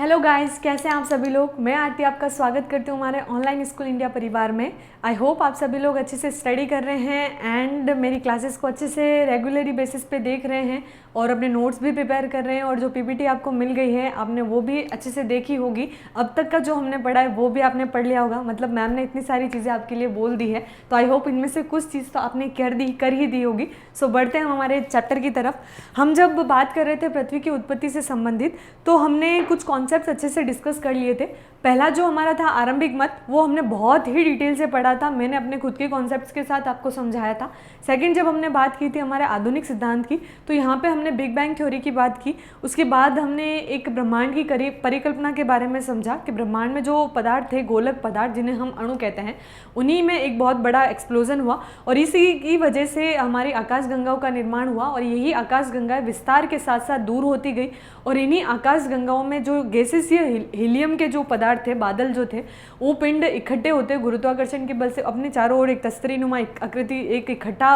Hello guys, कैसे हैं आप सभी लोग। मैं आरती आपका स्वागत करती हूँ हमारे ऑनलाइन स्कूल इंडिया परिवार में। आई होप आप सभी लोग अच्छे से स्टडी कर रहे हैं एंड मेरी क्लासेस को अच्छे से रेगुलरी बेसिस पे देख रहे हैं और अपने नोट्स भी प्रिपेयर कर रहे हैं। और जो पीपीटी आपको मिल गई है आपने वो भी अच्छे से देखी होगी। अब तक का जो हमने पढ़ा है वो भी आपने पढ़ लिया होगा। मतलब मैम ने इतनी सारी चीज़ें आपके लिए बोल दी है, तो आई होप इनमें से कुछ चीज़ तो आपने कर ही दी होगी। सो बढ़ते हैं हमारे चैप्टर की तरफ। हम जब बात कर रहे थे पृथ्वी की उत्पत्ति से संबंधित, तो हमने कुछ कॉन्सेप्ट्स अच्छे से डिस्कस कर लिए थे। पहला जो हमारा था आरंभिक मत, वो हमने बहुत ही डिटेल से पढ़ा था। मैंने अपने खुद के कॉन्सेप्ट्स के साथ आपको समझाया था। सेकंड, जब हमने बात की थी हमारे आधुनिक सिद्धांत की, तो यहाँ पे हमने बिग बैंग थ्योरी की बात की। उसके बाद हमने एक ब्रह्मांड की परिकल्पना के बारे में समझा कि ब्रह्मांड में जो पदार्थ थे, गोलक पदार्थ जिन्हें हम अणु कहते हैं, उन्हीं में एक बहुत बड़ा एक्सप्लोजन हुआ और इसी की वजह से हमारी आकाशगंगाओं का निर्माण हुआ। और यही आकाशगंगाएं विस्तार के साथ साथ दूर होती गई और इन्हीं आकाशगंगाओं में जो गैसेस या हीलियम के जो पदार्थ थे, बादल जो थे, वो पिंड इकट्ठे होते गुरुत्वाकर्षण के बल से अपने चारों ओर एक तस्तरीनुमा आकृति एक इकट्ठा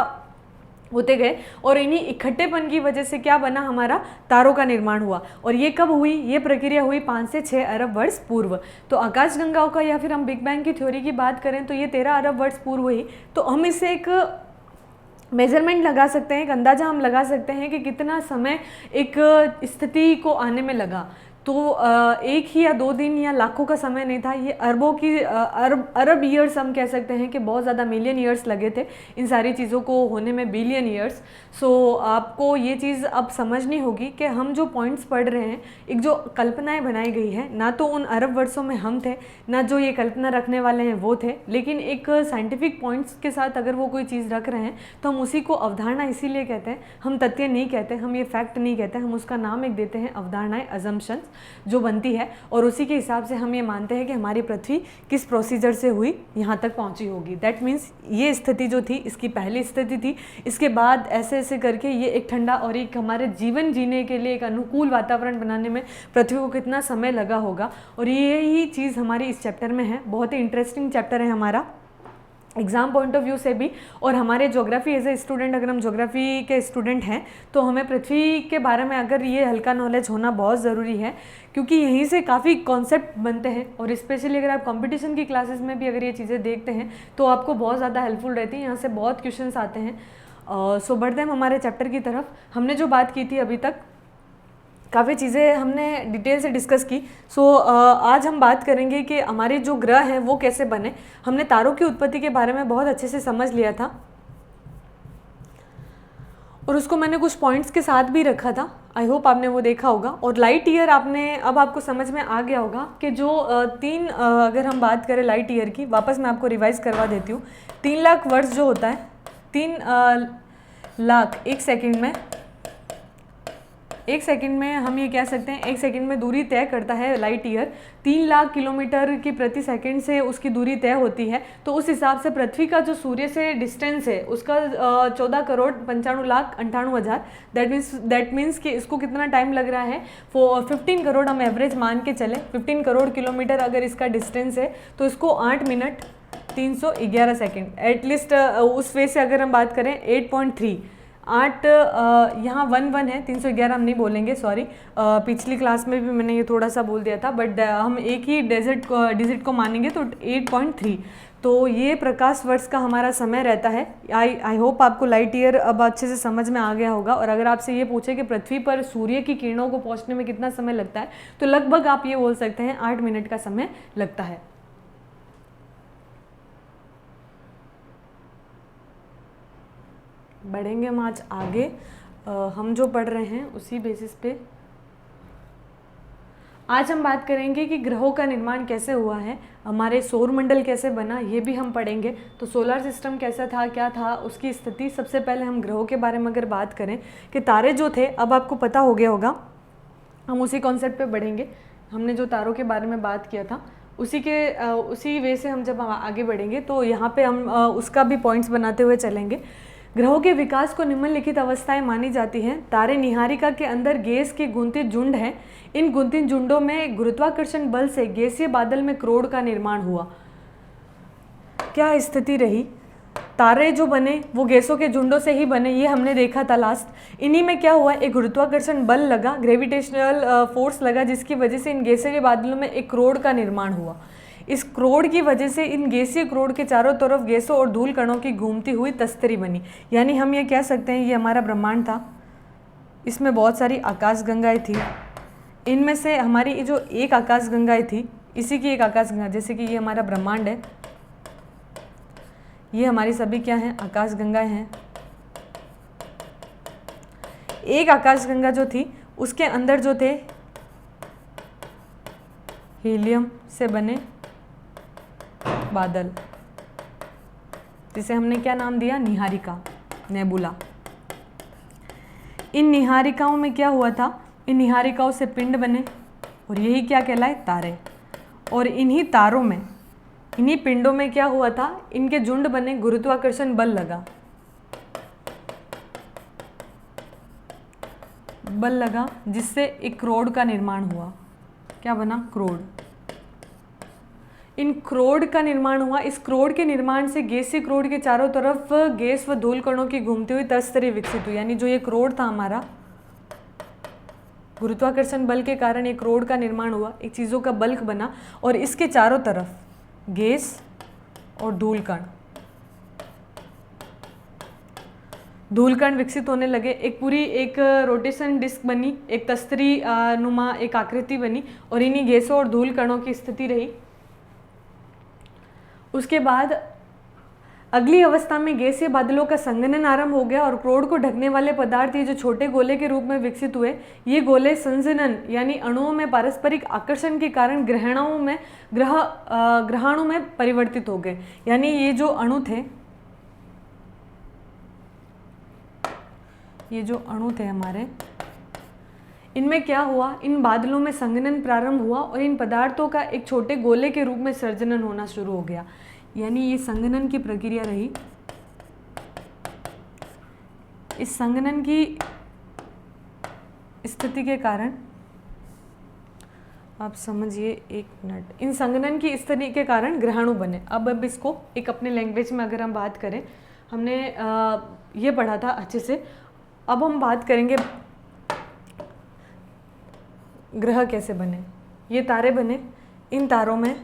होते गए। और इन्हीं इकट्ठेपन की वजह से क्या बना, हमारा तारों का निर्माण हुआ। और ये कब हुई, ये प्रक्रिया हुई 5 से 6 अरब वर्ष पूर्व। तो आकाशगंगाओं का या फिर हम बिग बैंग की थ्योरी की बात करें तो ये 13 अरब वर्ष पूर्व हुई। तो हम इसे एक मेजरमेंट लगा सकते हैं, एक अंदाज़ा हम लगा सकते हैं कि कितना समय एक स्थिति को आने में लगा। तो एक ही या 2 दिन या लाखों का समय नहीं था, ये अरबों की अरब ईयर्स हम कह सकते हैं कि बहुत ज़्यादा मिलियन ईयर्स लगे थे इन सारी चीज़ों को होने में, बिलियन ईयर्स। सो आपको ये चीज़ अब समझनी होगी कि हम जो पॉइंट्स पढ़ रहे हैं, एक जो कल्पनाएं बनाई गई है, ना तो उन अरब वर्षों में हम थे, ना जो ये कल्पना रखने वाले हैं वो थे, लेकिन एक साइंटिफिक पॉइंट्स के साथ अगर वो कोई चीज़ रख रहे हैं तो हम उसी को अवधारणा इसीलिए कहते हैं। हम तथ्य नहीं कहते, हम ये फैक्ट नहीं कहते, हम उसका नाम एक देते हैं अवधारणाएं, अजम्पशंस जो बनती है। और उसी के हिसाब से हम ये मानते हैं कि हमारी पृथ्वी किस प्रोसीजर से हुई, यहाँ तक पहुँची होगी। दैट मीन्स ये स्थिति जो थी, इसकी पहली स्थिति थी, इसके बाद ऐसे ऐसे करके ये एक ठंडा और एक हमारे जीवन जीने के लिए एक अनुकूल वातावरण बनाने में पृथ्वी को कितना समय लगा होगा। और यही चीज़ हमारी इस चैप्टर में है। बहुत ही इंटरेस्टिंग चैप्टर है हमारा एग्ज़ाम पॉइंट ऑफ व्यू से भी। और हमारे ज्योग्राफी एज ए स्टूडेंट, अगर हम ज्योग्राफी के स्टूडेंट हैं तो हमें पृथ्वी के बारे में अगर ये हल्का नॉलेज होना बहुत ज़रूरी है, क्योंकि यहीं से काफ़ी कॉन्सेप्ट बनते हैं। और स्पेशली अगर आप कंपटीशन की क्लासेस में भी अगर ये चीज़ें देखते हैं तो आपको बहुत ज़्यादा हेल्पफुल रहती है। यहाँ से बहुत क्वेश्चंस आते हैं। सो बढ़ते हैं हमारे चैप्टर की तरफ। हमने जो बात की थी अभी तक, काफ़ी चीज़ें हमने डिटेल से डिस्कस की। सो आज हम बात करेंगे कि हमारे जो ग्रह हैं वो कैसे बने। हमने तारों की उत्पत्ति के बारे में बहुत अच्छे से समझ लिया था और उसको मैंने कुछ पॉइंट्स के साथ भी रखा था। आई होप आपने वो देखा होगा। और लाइट ईयर अब आपको समझ में आ गया होगा कि जो अगर हम बात करें लाइट ईयर की, वापस मैं आपको रिवाइज करवा देती हूँ। 3 लाख वर्ष जो होता है, 3 लाख एक सेकंड में हम ये कह सकते हैं, 1 सेकंड में दूरी तय करता है लाइट ईयर। 3 लाख किलोमीटर की प्रति सेकंड से उसकी दूरी तय होती है। तो उस हिसाब से पृथ्वी का जो सूर्य से डिस्टेंस है उसका 14,95,98,000। दैट मीन्स कि इसको कितना टाइम लग रहा है, 15 करोड़ हम एवरेज मान के चले। 15 करोड़ किलोमीटर अगर इसका डिस्टेंस है तो इसको 8 मिनट 311 सेकेंड एटलीस्ट उस वे से अगर हम बात करें 8.3 यहाँ 1 है, 311 हम नहीं बोलेंगे, सॉरी। पिछली क्लास में भी मैंने ये थोड़ा सा बोल दिया था, बट हम एक ही डिजिट को मानेंगे तो 8.3। तो ये प्रकाश वर्ष का हमारा समय रहता है। आई होप आपको लाइट ईयर अब अच्छे से समझ में आ गया होगा। और अगर आपसे ये पूछे कि पृथ्वी पर सूर्य की किरणों को पहुँचने में कितना समय लगता है, तो लगभग आप ये बोल सकते हैं 8 मिनट का समय लगता है। बढ़ेंगे हम आज आगे। हम जो पढ़ रहे हैं उसी बेसिस पे आज हम बात करेंगे कि ग्रहों का निर्माण कैसे हुआ है, हमारे सौरमंडल कैसे बना, ये भी हम पढ़ेंगे। तो सोलर सिस्टम कैसा था, क्या था उसकी स्थिति। सबसे पहले हम ग्रहों के बारे में अगर बात करें कि तारे जो थे, अब आपको पता हो गया होगा, हम उसी कॉन्सेप्ट पे बढ़ेंगे। हमने जो तारों के बारे में बात किया था उसी वे से हम जब आगे बढ़ेंगे तो यहाँ पे हम उसका भी पॉइंट्स बनाते हुए चलेंगे। ग्रहों के विकास को निम्नलिखित अवस्थाएं मानी जाती हैं। तारे निहारिका के अंदर गैस के गुंथित झुंड हैं। इन गुंथित झुंडों में गुरुत्वाकर्षण बल से गैसीय बादल में क्रोड का निर्माण हुआ। क्या स्थिति रही, तारे जो बने वो गैसों के झुंडों से ही बने, ये हमने देखा था लास्ट। इन्हीं में क्या हुआ, एक गुरुत्वाकर्षण बल लगा, ग्रेविटेशनल फोर्स लगा, जिसकी वजह से इन गैसीय बादलों में एक क्रोड का निर्माण हुआ। इस क्रोड की वजह से इन गैसीय क्रोड के चारों तरफ गैसों और धूल कणों की घूमती हुई तस्तरी बनी। यानी हम ये कह सकते हैं ये हमारा ब्रह्मांड था, इसमें बहुत सारी आकाशगंगाएं थी। इनमें से हमारी जो एक आकाशगंगाएं थी, इसी की एक आकाशगंगा, जैसे कि ये हमारा ब्रह्मांड है, ये हमारी सभी क्या हैं, आकाशगंगाएं हैं। एक आकाशगंगा जो थी उसके अंदर जो थे हीलियम से बने बादल, जिसे हमने क्या नाम दिया, निहारिका, नेबुला। इन निहारिकाओं में क्या हुआ था, इन निहारिकाओं से पिंड बने और यही क्या कहलाए, तारे। और इन्हीं तारों में, इन्हीं पिंडों में क्या हुआ था, इनके झुंड बने, गुरुत्वाकर्षण बल लगा, बल लगा, जिससे एक क्रोड का निर्माण हुआ। क्या बना, क्रोड। इन क्रोड का निर्माण हुआ। इस क्रोड के निर्माण से गैसीय क्रोड के चारों तरफ गैस व धूल कणों की घूमती हुई तस्तरी विकसित हुई। यानी जो ये क्रोड था हमारा, गुरुत्वाकर्षण बल के कारण एक क्रोड का निर्माण हुआ, एक चीज़ों का बल्क बना और इसके चारों तरफ गैस और धूल कण विकसित होने लगे। एक पूरी एक रोटेशन डिस्क बनी, एक तस्तरी नुमा एक आकृति बनी और इन्हीं गैसों और धूल कणों की स्थिति रही। उसके बाद अगली अवस्था में गैसीय बादलों का संघनन आरंभ हो गया और क्रोड को ढकने वाले पदार्थ ये जो छोटे गोले के रूप में विकसित हुए, ये गोले संघनन यानी अणुओं में पारस्परिक आकर्षण के कारण ग्रहाणु में परिवर्तित हो गए। यानी ये जो अणु थे, ये जो अणु थे हमारे, इनमें क्या हुआ, इन बादलों में संघनन प्रारंभ हुआ और इन पदार्थों का एक छोटे गोले के रूप में सर्जनन होना शुरू हो गया। यानी ये संघनन की प्रक्रिया रही। इस संघनन की स्थिति के कारण, आप समझिए एक मिनट, इन संघनन की स्थिति के कारण ग्रहाणु बने। अब इसको एक अपने लैंग्वेज में अगर हम बात करें, हमने ये पढ़ा था अच्छे से। अब हम बात करेंगे ग्रह कैसे बने। ये तारे बने, इन तारों में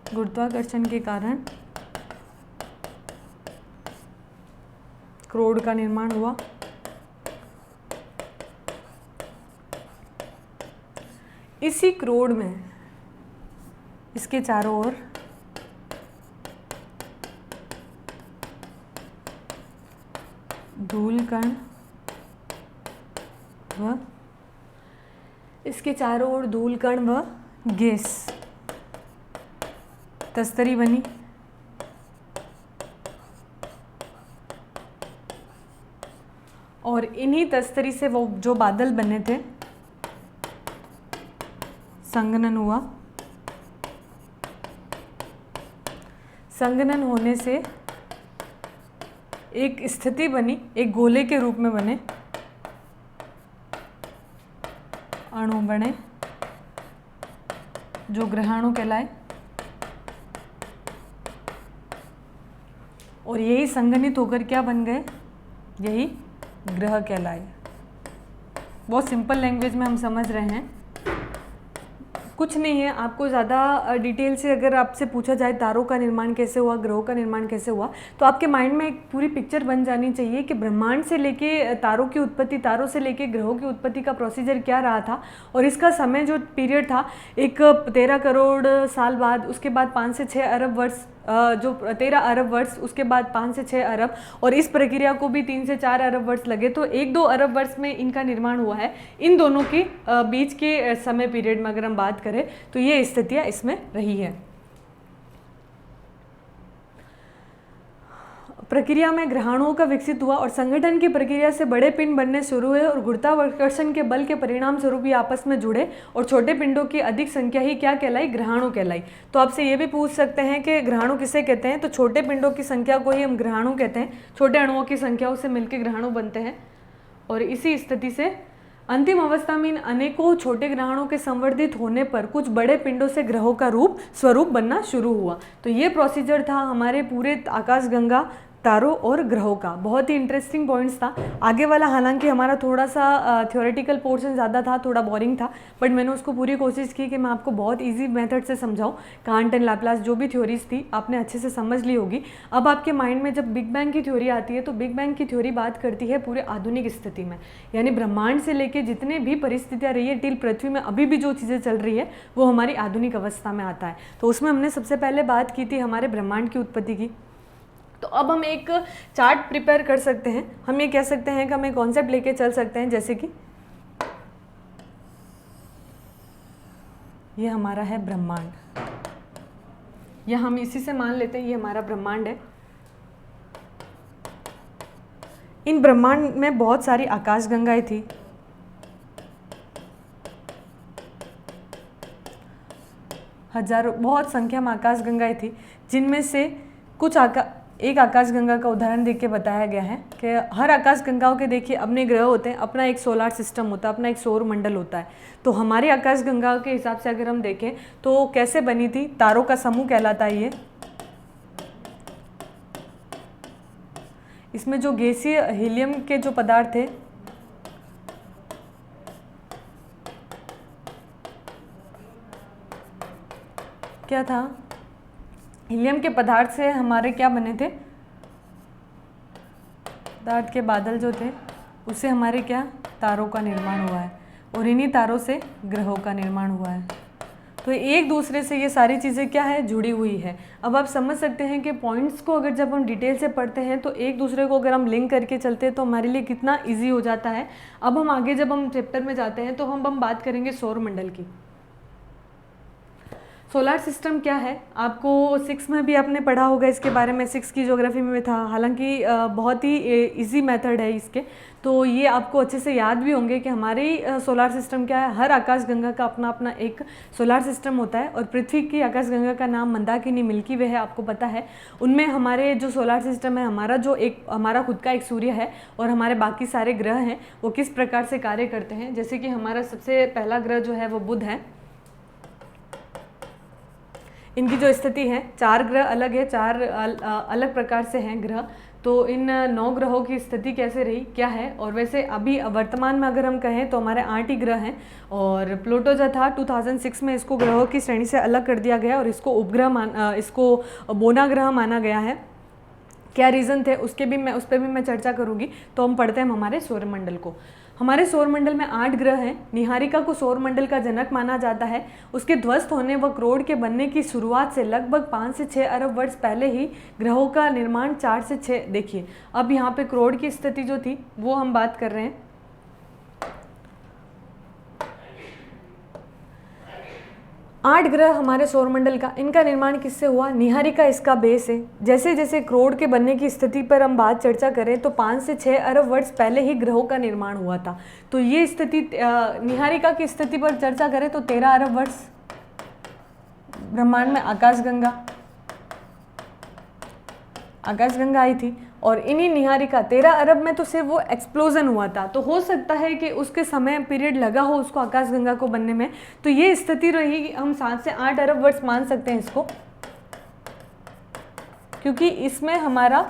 गुरुत्वाकर्षण के कारण क्रोड का निर्माण हुआ। इसी क्रोड में इसके चारों ओर धूल कण व इसके चारों ओर धूल कण व गैस तस्तरी बनी। और इन्हीं तस्तरी से वो जो बादल बने थे, संघनन हुआ। संघनन होने से एक स्थिति बनी, एक गोले के रूप में बने, अणु बने जो ग्रहाणु कहलाए। और यही संघनित होकर क्या बन गए, यही ग्रह कहलाए। बहुत सिंपल लैंग्वेज में हम समझ रहे हैं, कुछ नहीं है। आपको ज़्यादा डिटेल से अगर आपसे पूछा जाए तारों का निर्माण कैसे हुआ, ग्रहों का निर्माण कैसे हुआ, तो आपके माइंड में एक पूरी पिक्चर बन जानी चाहिए कि ब्रह्मांड से लेके तारों की उत्पत्ति, तारों से लेके ग्रहों की उत्पत्ति का प्रोसीजर क्या रहा था। और इसका समय जो पीरियड था, एक 13 करोड़ साल बाद, उसके बाद 5 से 6 अरब वर्ष, जो 13 अरब वर्ष, उसके बाद 5 से 6 अरब, और इस प्रक्रिया को भी 3 से 4 अरब वर्ष लगे। तो 1-2 अरब वर्ष में इनका निर्माण हुआ है। इन दोनों के बीच के समय पीरियड में अगर हम बात करें तो ये स्थितियां इसमें रही है। प्रक्रिया में ग्रहाणुओं का विकसित हुआ और संगठन की प्रक्रिया से बड़े पिंड बनने शुरू हुए और गुरुत्वाकर्षण के बल के परिणाम स्वरूप ये आपस में जुड़े और छोटे पिंडों की अधिक संख्या ही क्या कहलाई, ग्रहाणु कहलाई। तो आपसे ये भी पूछ सकते हैं कि ग्रहाणु किसे कहते हैं, तो छोटे पिंडों की संख्या को ही हम ग्रहाणु कहते हैं। छोटे अणुओं की संख्याओं से मिलकर ग्रहाणु बनते हैं और इसी स्थिति से अंतिम अवस्था में इन अनेकों छोटे ग्रहणों के संवर्धित होने पर कुछ बड़े पिंडों से ग्रहों का स्वरूप बनना शुरू हुआ। तो ये प्रोसीजर था हमारे पूरे आकाशगंगा, तारों और ग्रहों का। बहुत ही इंटरेस्टिंग पॉइंट्स था। आगे वाला हालांकि हमारा थोड़ा सा थ्योरेटिकल पोर्शन ज़्यादा था, थोड़ा बोरिंग था, बट मैंने उसको पूरी कोशिश की कि मैं आपको बहुत इजी मेथड से समझाऊं। कांट एंड लैपलास जो भी थ्योरीज थी आपने अच्छे से समझ ली होगी। अब आपके माइंड में जब बिग बैंग की थ्योरी आती है तो बिग बैंग की थ्योरी बात करती है पूरे आधुनिक स्थिति में, यानी ब्रह्मांड से लेकर जितने भी परिस्थितियाँ रही है टिल पृथ्वी में अभी भी जो चीज़ें चल रही है वो हमारी आधुनिक अवस्था में आता है। तो उसमें हमने सबसे पहले बात की थी हमारे ब्रह्मांड की उत्पत्ति की। तो अब हम एक चार्ट प्रिपेयर कर सकते हैं। हम ये कह सकते हैं कि हम एक कॉन्सेप्ट लेके चल सकते हैं, जैसे कि ये हमारा है ब्रह्मांड, या हम इसी से मान लेते हैं ये हमारा ब्रह्मांड है। इन ब्रह्मांड में बहुत सारी आकाशगंगाएं थी। हजारों, बहुत संख्या में आकाशगंगाएं थी, जिनमें से कुछ एक आकाशगंगा का उदाहरण देख के बताया गया है कि हर आकाशगंगाओं के देखिए अपने ग्रह होते हैं, अपना एक सोलर सिस्टम होता है, अपना एक सौर मंडल होता है। तो हमारी आकाशगंगा के हिसाब से अगर हम देखें तो कैसे बनी थी, तारों का समूह कहलाता है ये। इसमें जो गैसीय हीलियम के जो पदार्थ थे, क्या था, हीलियम के पदार्थ से हमारे क्या बने थे, पदार्थ के बादल जो थे उससे हमारे क्या तारों का निर्माण हुआ है, और इन्हीं तारों से ग्रहों का निर्माण हुआ है। तो एक दूसरे से ये सारी चीज़ें क्या है, जुड़ी हुई है। अब आप समझ सकते हैं कि पॉइंट्स को अगर जब हम डिटेल से पढ़ते हैं तो एक दूसरे को अगर हम लिंक करके चलते हैं तो हमारे लिए कितना इजी हो जाता है। अब हम आगे जब हम चैप्टर में जाते हैं तो हम बात करेंगे सौर मंडल की। सोलर सिस्टम क्या है, आपको 6 में भी आपने पढ़ा होगा इसके बारे में, 6 की ज्योग्राफी में था। हालांकि बहुत ही इजी मेथड है इसके, तो ये आपको अच्छे से याद भी होंगे कि हमारी सोलर सिस्टम क्या है। हर आकाशगंगा का अपना अपना एक सोलर सिस्टम होता है, और पृथ्वी की आकाशगंगा का नाम मंदाकिनी, मिल्की वे है, आपको पता है। उनमें हमारे जो सोलर सिस्टम है, हमारा खुद का एक सूर्य है, और हमारे बाकी सारे ग्रह हैं वो किस प्रकार से कार्य करते हैं। जैसे कि हमारा सबसे पहला ग्रह जो है वो बुध है। इनकी जो स्थिति है, 4 ग्रह अलग है, 4 अलग प्रकार से हैं ग्रह। तो इन 9 ग्रहों की स्थिति कैसे रही, क्या है। और वैसे अभी वर्तमान में अगर हम कहें तो हमारे 8 ही ग्रह हैं, और प्लूटो जो था 2006 में इसको ग्रहों की श्रेणी से अलग कर दिया गया और इसको इसको बोना ग्रह माना गया है। क्या रीज़न थे उस पर भी मैं चर्चा करूँगी। तो हम पढ़ते हैं हमारे सौरमंडल को। हमारे सौरमंडल में 8 ग्रह हैं। निहारिका को सौरमंडल का जनक माना जाता है। उसके ध्वस्त होने व क्रोड के बनने की शुरुआत से लगभग 5 से 6 अरब वर्ष पहले ही ग्रहों का निर्माण 4 से 6, देखिए अब यहाँ पे क्रोड की स्थिति जो थी वो हम बात कर रहे हैं। 8 ग्रह हमारे सौरमंडल का, इनका निर्माण किससे हुआ, निहारिका इसका बेस है। जैसे जैसे क्रोड के बनने की स्थिति पर हम बात चर्चा करें तो 5 से 6 अरब वर्ष पहले ही ग्रहों का निर्माण हुआ था। तो ये स्थिति, निहारिका की स्थिति पर चर्चा करें तो 13 अरब वर्ष ब्रह्मांड में आकाशगंगा आई थी, और इन्हीं निहारिका 13 अरब में तो सिर्फ वो एक्सप्लोजन हुआ था। तो हो सकता है कि उसके समय पीरियड लगा हो उसको आकाशगंगा को बनने में। तो ये स्थिति रही, हम 7 से 8 अरब वर्ष मान सकते हैं इसको, क्योंकि इसमें हमारा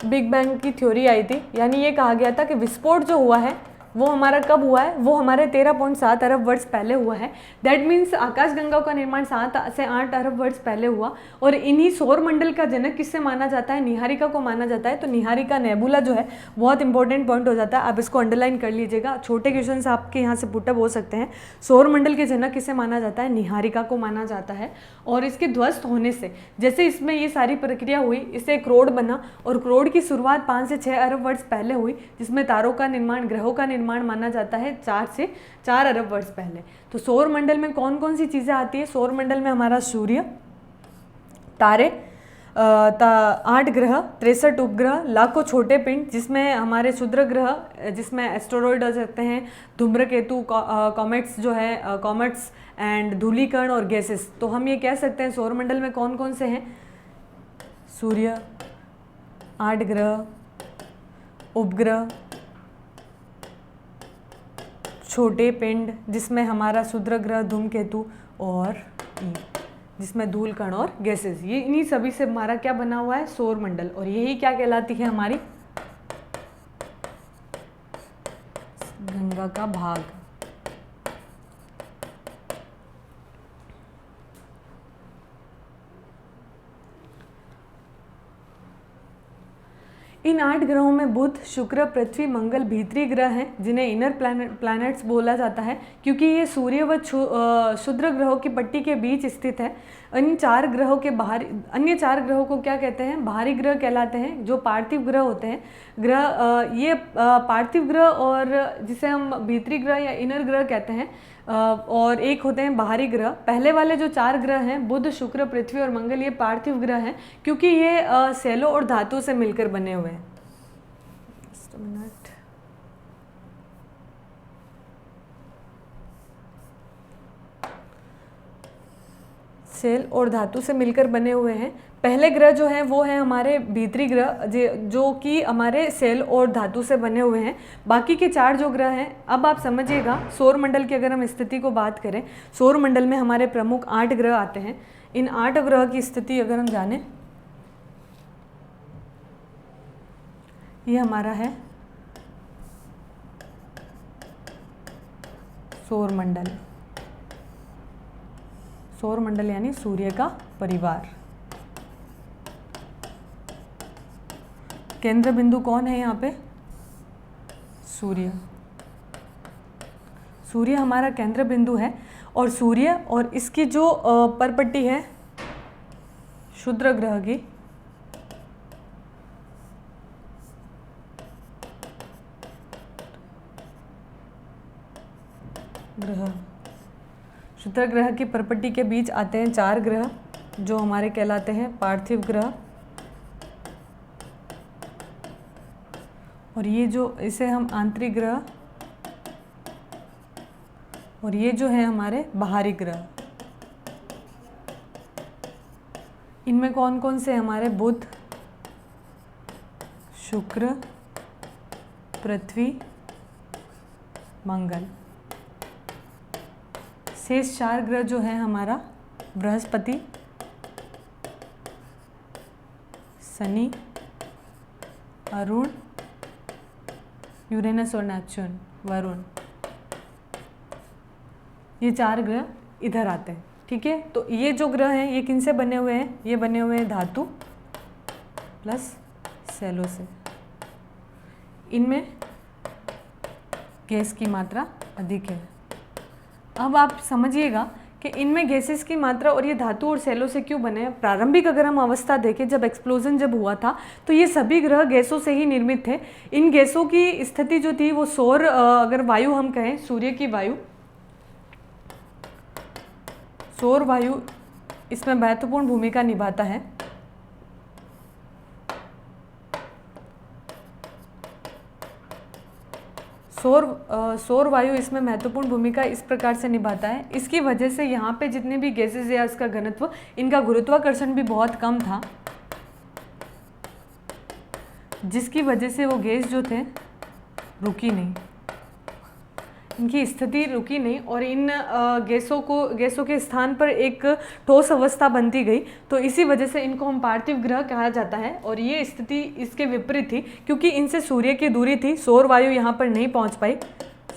बिग बैंग की थ्योरी आई थी। यानी ये कहा गया था कि विस्फोट जो हुआ है वो हमारा कब हुआ है, वो हमारे 13.7 अरब वर्ष पहले हुआ है। दैट मीन्स आकाशगंगा का निर्माण 7 से 8 अरब वर्ष पहले हुआ। और इन्हीं सौरमंडल का जनक किससे माना जाता है, निहारिका को माना जाता है। तो निहारिका नेबुला जो है बहुत इंपॉर्टेंट पॉइंट हो जाता है, आप इसको अंडरलाइन कर लीजिएगा। छोटे क्वेश्चन आपके यहाँ से पुटअप हो सकते हैं। सौरमंडल के जनक किसे माना जाता है, निहारिका को माना जाता है। और इसके ध्वस्त होने से, जैसे इसमें ये सारी प्रक्रिया हुई, इससे क्रोड बना, और क्रोड की शुरुआत 5 से 6 अरब वर्ष पहले हुई, जिसमें तारों का निर्माण, ग्रहों का निर्माण माना जाता है 4 से 4 अरब वर्ष पहले। तो सौरमंडल में कौन कौन सी चीज़ें आती है, सौरमंडल में हमारा सूर्य, तारे, 8 ग्रह, 63 उपग्रह, लाखों छोटे पिंड, जिसमें हमारे क्षुद्र ग्रह, जिसमें एस्टेरॉयड आ सकते हैं, धूम्रकेतु, कॉमेट्स जो है, कॉमेट्स एंड धूलिकण और गैसेस। तो हम ये कह सकते हैं सौरमंडल में कौन कौन से हैं, सूर्य, 8 ग्रह, उपग्रह, छोटे पिंड जिसमें हमारा क्षुद्र ग्रह धूमकेतु और जिसमें धूल कण और गैसेस, ये इन्हीं सभी से हमारा क्या बना हुआ है, सौर मंडल। और यही क्या कहलाती है, हमारी गंगा का भाग। इन 8 ग्रहों में बुध, शुक्र, पृथ्वी, मंगल भीतरी ग्रह हैं जिन्हें इनर प्लैनेट्स बोला जाता है, क्योंकि ये सूर्य व क्षुद्र ग्रहों की पट्टी के बीच स्थित है। इन 4 ग्रहों के बाहर, अन्य 4 ग्रहों को क्या कहते हैं, बाहरी ग्रह कहलाते हैं, जो पार्थिव ग्रह होते हैं। ये पार्थिव ग्रह और जिसे हम भीतरी ग्रह या इनर ग्रह कहते हैं, और एक होते हैं बाहरी ग्रह। पहले वाले जो 4 ग्रह हैं, बुध, शुक्र, पृथ्वी और मंगल, ये पार्थिव ग्रह हैं, क्योंकि ये सेलों और धातु से मिलकर बने हुए हैं। Just a minute. सेल और धातु से मिलकर बने हुए हैं। पहले ग्रह जो हैं वो हैं हमारे भीतरी ग्रह, जो कि हमारे सेल और धातु से बने हुए हैं। बाकी के 4 जो ग्रह हैं, अब आप समझिएगा, सौर मंडल की अगर हम स्थिति को बात करें, सौर मंडल में हमारे प्रमुख 8 ग्रह आते हैं। इन 8 ग्रह की स्थिति अगर हम जानें, ये हमारा है सौर मंडल। सौर मंडल यानी सूर्य का परिवार। केंद्र बिंदु कौन है यहाँ पे, सूर्य। सूर्य हमारा केंद्र बिंदु है, और सूर्य और इसकी जो परपट्टी है क्षुद्र ग्रह की, क्षुद्र ग्रह की परपट्टी के बीच आते हैं 4 ग्रह, जो हमारे कहलाते हैं पार्थिव ग्रह। और ये जो, इसे हम आंतरिक ग्रह, और ये जो है हमारे बाहरी ग्रह। इनमें कौन कौन से हमारे, बुध, शुक्र, पृथ्वी, मंगल। शेष 4 ग्रह जो है हमारा बृहस्पति, शनि, अरुण, यूरेनस और नेपच्यून, वरुण, ये 4 ग्रह इधर आते हैं। ठीक है, तो ये जो ग्रह हैं ये किन से बने हुए हैं, ये बने हुए हैं धातु प्लस सेलों से। इनमें गैस की मात्रा अधिक है। अब आप समझिएगा कि इनमें गैसेस की मात्रा और ये धातु और सेलों से क्यों बने हैं। प्रारंभिक अगर हम अवस्था देखें, जब एक्सप्लोजन जब हुआ था, तो ये सभी ग्रह गैसों से ही निर्मित थे। इन गैसों की स्थिति जो थी वो सौर, अगर वायु हम कहें, सूर्य की वायु, सौर वायु इसमें महत्वपूर्ण भूमिका निभाता है। सौर वायु इसमें महत्वपूर्ण भूमिका इस प्रकार से निभाता है। इसकी वजह से यहाँ पे जितने भी गैसेस या इसका घनत्व, इनका गुरुत्वाकर्षण भी बहुत कम था, जिसकी वजह से वो गैस जो थे रुकी नहीं, इनकी स्थिति रुकी नहीं, और इन गैसों के स्थान पर एक ठोस अवस्था बनती गई। तो इसी वजह से इनको हम पार्थिव ग्रह कहा जाता है। और ये स्थिति इसके विपरीत थी, क्योंकि इनसे सूर्य की दूरी थी, सौर वायु यहाँ पर नहीं पहुँच पाई।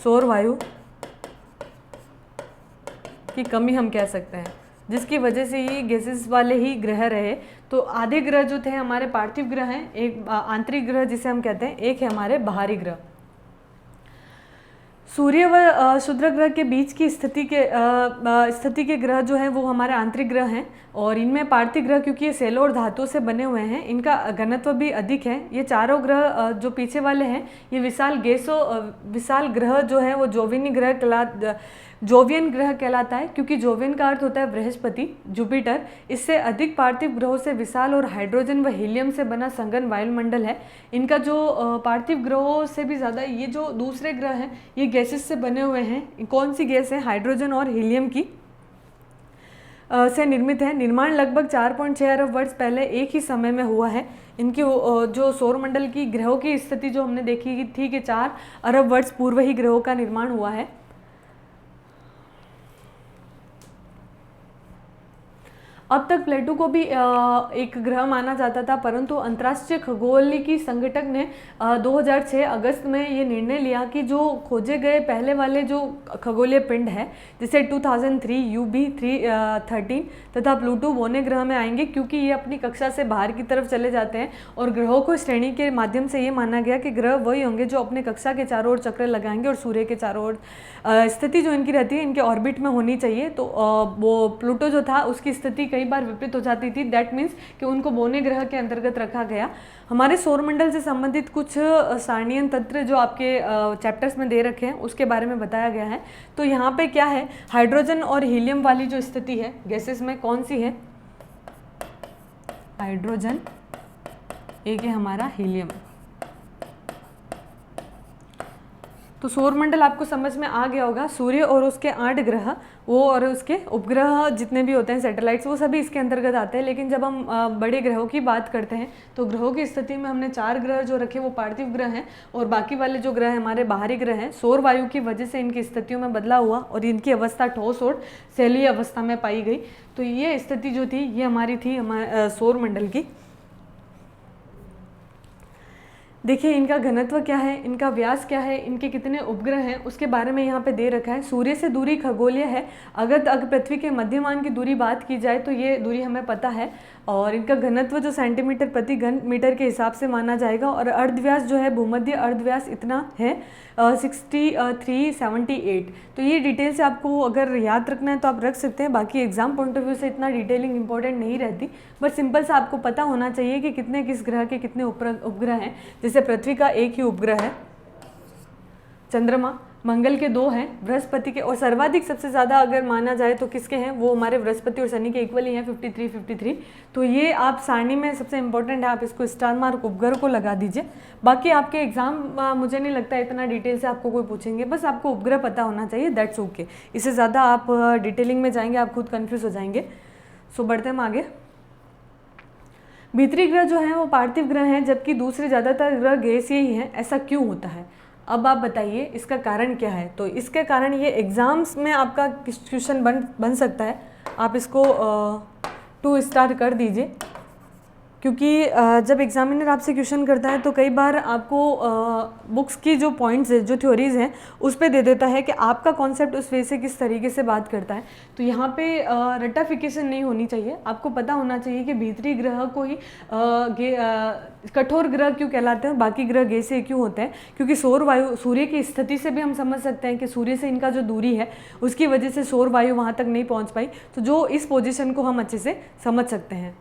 सौर वायु की कमी हम कह सकते हैं, जिसकी वजह से ये गैसेस वाले ही ग्रह रहे। तो आधे ग्रह जो थे हमारे पार्थिव ग्रह हैं, एक आंतरिक ग्रह जिसे हम कहते हैं, एक है हमारे बाहरी ग्रह। सूर्य व क्षुद्र ग्रह के बीच की स्थिति के ग्रह जो हैं वो हमारे आंतरिक ग्रह हैं। और इनमें पार्थिव ग्रह, क्योंकि ये सेलों और धातुओं से बने हुए हैं, इनका घनत्व भी अधिक है। ये चारों ग्रह जो पीछे वाले हैं, ये विशाल ग्रह जो है वो जोवियन ग्रह कहलाता है, क्योंकि जोवियन का अर्थ होता है बृहस्पति, जुपिटर। इससे अधिक पार्थिव ग्रहों से विशाल और हाइड्रोजन व हीलियम से बना संघन वायुमंडल है। इनका जो पार्थिव ग्रहों से भी ज़्यादा ये जो दूसरे ग्रह हैं, ये गैसेस से बने हुए हैं। कौन सी गैस है, हाइड्रोजन और हीलियम की से निर्मित है। निर्माण लगभग 4.6 अरब वर्ष पहले एक ही समय में हुआ है। इनकी जो सौरमंडल की ग्रहों की स्थिति जो हमने देखी थी कि 4 अरब वर्ष पूर्व ही ग्रहों का निर्माण हुआ है। अब तक प्लेटो को भी एक ग्रह माना जाता था, परंतु अंतर्राष्ट्रीय खगोलिकी संगठन ने 2006 अगस्त में ये निर्णय लिया कि जो खोजे गए पहले वाले जो खगोलीय पिंड है, जैसे 2003 UB313 तथा प्लूटो बोने ग्रह में आएंगे, क्योंकि ये अपनी कक्षा से बाहर की तरफ चले जाते हैं। और ग्रहों को श्रेणी के माध्यम से ये माना गया कि ग्रह वही होंगे जो अपने कक्षा के चारों ओर चक्कर लगाएंगे और सूर्य के चारों ओर स्थिति जो इनकी रहती है इनके ऑर्बिट में होनी चाहिए। तो वो प्लूटो जो था उसकी स्थिति कई बार विपरीत हो जाती थी, दैट मीन्स कि उनको बोने ग्रह के अंतर्गत रखा गया। हमारे सौरमंडल से संबंधित कुछ सारणीय तंत्र जो आपके चैप्टर्स में दे रखे हैं उसके बारे में बताया गया है। तो यहाँ पे क्या है, हाइड्रोजन और हीलियम वाली जो स्थिति है गैसेस में कौन सी है, हाइड्रोजन, एक है हमारा हीलियम। तो सौरमंडल आपको समझ में आ गया होगा। सूर्य और उसके 8 ग्रह, वो और उसके उपग्रह जितने भी होते हैं सैटेलाइट्स, वो सभी इसके अंतर्गत आते हैं। लेकिन जब हम बड़े ग्रहों की बात करते हैं तो ग्रहों की स्थिति में हमने 4 ग्रह जो रखे वो पार्थिव ग्रह हैं, और बाकी वाले जो ग्रह हमारे बाहरी ग्रह हैं, सौर वायु की वजह से इनकी स्थितियों में बदलाव हुआ और इनकी अवस्था ठोस और सैलीय अवस्था में पाई गई। तो ये स्थिति जो थी ये हमारी थी हमारे सौरमंडल की। देखिए इनका घनत्व क्या है, इनका व्यास क्या है, इनके कितने उपग्रह हैं, उसके बारे में यहाँ पे दे रखा है। सूर्य से दूरी खगोलीय है। अगर पृथ्वी के मध्यमान की दूरी बात की जाए तो ये दूरी हमें पता है, और इनका घनत्व जो सेंटीमीटर प्रति घन मीटर के हिसाब से माना जाएगा। और अर्धव्यास जो है, भूमध्य अर्धव्यास इतना है 6378। तो ये डिटेल से आपको अगर याद रखना है तो आप रख सकते हैं। बाकी एग्जाम पॉइंट ऑफ व्यू से इतना डिटेलिंग इंपॉर्टेंट नहीं रहती, बट सिंपल सा आपको पता होना चाहिए कि कितने किस ग्रह के कितने उपग्रह हैं। जैसे पृथ्वी का एक ही उपग्रह है, चंद्रमा, मंगल के 2 हैं, बृहस्पति के, और सर्वाधिक सबसे ज़्यादा अगर माना जाए तो किसके हैं, वो हमारे बृहस्पति और शनि के इक्वल ही हैं, 53। तो ये आप सारणी में सबसे इंपॉर्टेंट है, आप इसको स्टार मार्क उपग्रह को लगा दीजिए। बाकी आपके एग्जाम मुझे नहीं लगता इतना डिटेल से आपको कोई पूछेंगे, बस आपको उपग्रह पता होना चाहिए, दैट्स ओके। इससे ज़्यादा आप डिटेलिंग में जाएंगे आप खुद कन्फ्यूज़ हो जाएंगे। सो बढ़ते हम आगे। भीतरी ग्रह जो हैं वो पार्थिव ग्रह हैं, जबकि दूसरे ज़्यादातर ग्रह गैसीय ही हैं। ऐसा क्यों होता है, अब आप बताइए इसका कारण क्या है। तो इसके कारण ये एग्ज़ाम्स में आपका क्वेश्चन बन सकता है। आप इसको 2 स्टार कर दीजिए, क्योंकि जब एग्जामिनर आपसे क्वेश्चन करता है तो कई बार आपको बुक्स की जो पॉइंट्स है, जो थ्योरीज हैं, उस पे दे देता है कि आपका कॉन्सेप्ट उस वे से किस तरीके से बात करता है। तो यहाँ पे रटाफिकेशन नहीं होनी चाहिए। आपको पता होना चाहिए कि भीतरी ग्रह को ही कठोर ग्रह क्यों कहलाते हैं, बाकी ग्रह गैसीय क्यों होते हैं, क्योंकि सौर वायु, सूर्य की स्थिति से भी हम समझ सकते हैं कि सूर्य से इनका जो दूरी है उसकी वजह से सौर वायु वहाँ तक नहीं पहुँच पाई। तो जो इस पोजिशन को हम अच्छे से समझ सकते हैं।